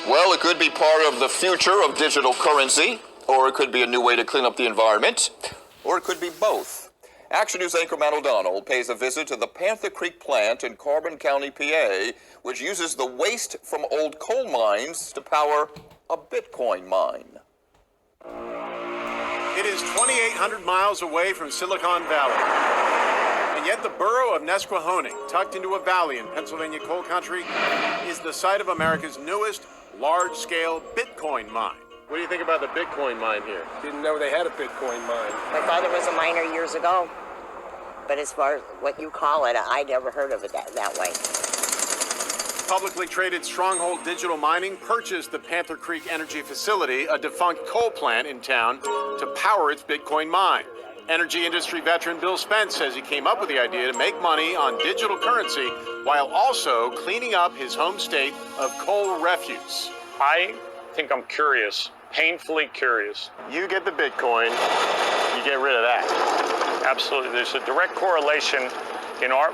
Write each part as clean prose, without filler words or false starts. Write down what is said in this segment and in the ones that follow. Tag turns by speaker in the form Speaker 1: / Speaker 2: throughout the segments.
Speaker 1: Well, it could be part of the future of digital currency, or it could be a new way to clean up the environment, or it could be both. Action News anchor Matt O'Donnell pays a visit to the Panther Creek plant in Carbon County, PA, which uses the waste from old coal mines to power a Bitcoin mine.
Speaker 2: It is 2,800 miles away from Silicon Valley. And yet the borough of Nesquehoning, tucked into a valley in Pennsylvania coal country, is the site of America's newest large-scale Bitcoin mine. What do you think about the Bitcoin mine here?
Speaker 3: Didn't know they had a Bitcoin mine.
Speaker 4: My father was a miner years ago, but as far as what you call it, I never heard of it that way.
Speaker 2: Publicly traded Stronghold Digital Mining purchased the Panther Creek Energy Facility, a defunct coal plant in town, to power its Bitcoin mine. Energy industry veteran Bill Spence says he came up with the idea to make money on digital currency while also cleaning up his home state of coal refuse.
Speaker 5: I think I'm curious, painfully curious.
Speaker 2: You get the Bitcoin, you get rid of that.
Speaker 5: Absolutely. There's a direct correlation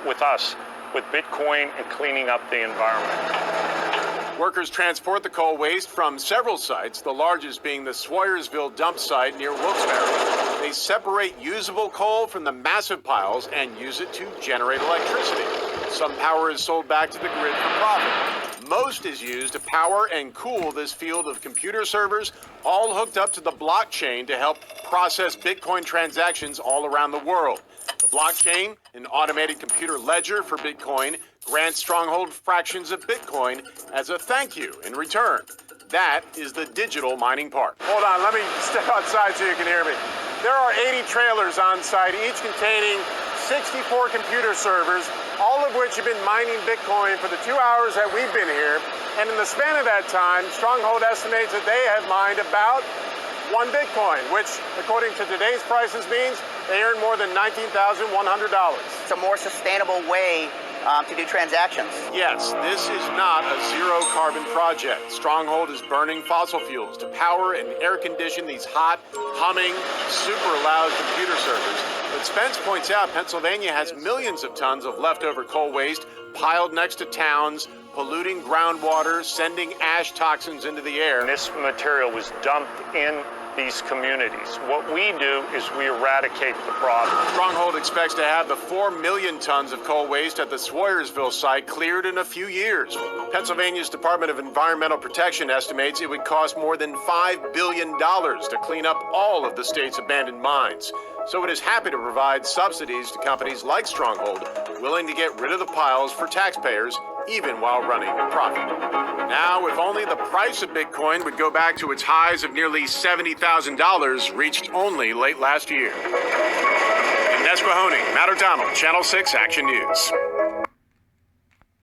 Speaker 5: with us with Bitcoin and cleaning up the environment.
Speaker 2: Workers transport the coal waste from several sites, the largest being the Swoyersville dump site near Wilkes-Barre. They separate usable coal from the massive piles and use it to generate electricity. Some power is sold back to the grid for profit. Most is used to power and cool this field of computer servers, all hooked up to the blockchain to help process Bitcoin transactions all around the world. The blockchain, an automated computer ledger for Bitcoin, grants Stronghold fractions of Bitcoin as a thank you in return. That is the digital mining part. Hold on, let me step outside so you can hear me. There are 80 trailers on site, each containing 64 computer servers, all of which have been mining Bitcoin for the 2 hours that we've been here. And in the span of that time, Stronghold estimates that they have mined about 1 Bitcoin, which, according to today's prices, means they earn more than $19,100.
Speaker 4: It's a more sustainable way to do transactions.
Speaker 2: Yes, this is not a zero-carbon project. Stronghold is burning fossil fuels to power and air condition these hot, humming, super loud computer servers. But Spence points out Pennsylvania has millions of tons of leftover coal waste piled next to towns, polluting groundwater, sending ash toxins into the air.
Speaker 5: And this material was dumped in these communities. What we do is we eradicate the problem.
Speaker 2: Stronghold expects to have the 4 million tons of coal waste at the Swoyersville site cleared in a few years. Pennsylvania's Department of Environmental Protection estimates it would cost more than $5 billion to clean up all of the state's abandoned mines. So it is happy to provide subsidies to companies like Stronghold, willing to get rid of the piles for taxpayers, even while running a profit. Now, if only the price of Bitcoin would go back to its highs of nearly $70,000 reached only late last year. In Nesquehoning, Matt O'Donnell, Channel 6 Action News.